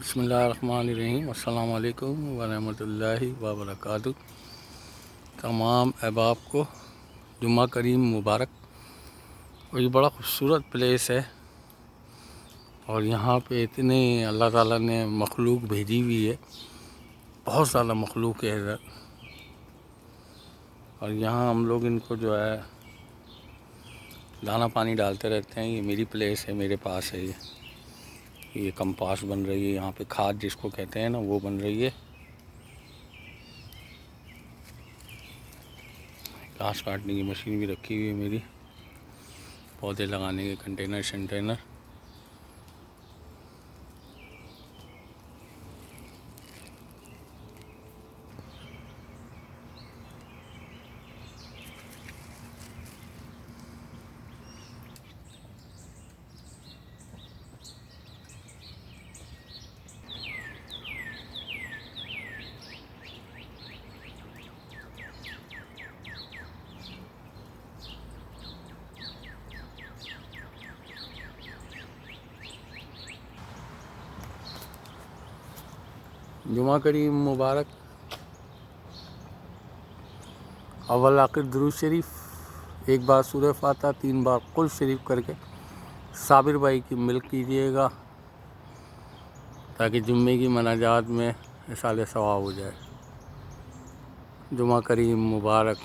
बिस्मिल्लाहिर्रहमानिर्रहीम अस्सलामु अलैकुम व रहमतुल्लाहि व बरकातुहू। तमाम अहबाब को जुम्मा करीम मुबारक। और ये बड़ा खूबसूरत प्लेस है और यहाँ पे इतने अल्लाह ताला ने मखलूक भेजी हुई है, बहुत ज़्यादा मखलूक है इधर। और यहाँ हम लोग इनको जो है दाना पानी डालते रहते हैं। ये मेरी प्लेस है, मेरे पास है ये कंपास बन रही है, यहाँ पे खाद जिसको कहते हैं ना वो बन रही है। घास काटने की मशीन भी रखी हुई है मेरी, पौधे लगाने के कंटेनर। जुमा करीम मुबारक। अव्वल आखिर दुरूद शरीफ, एक बार सूरह फातिहा, 3 बार कुल शरीफ करके साबिर भाई की मिल्क कीजिएगा ताकि जुम्मे की मनाजात में इसाले सवाब हो जाए। जुमा करीम मुबारक।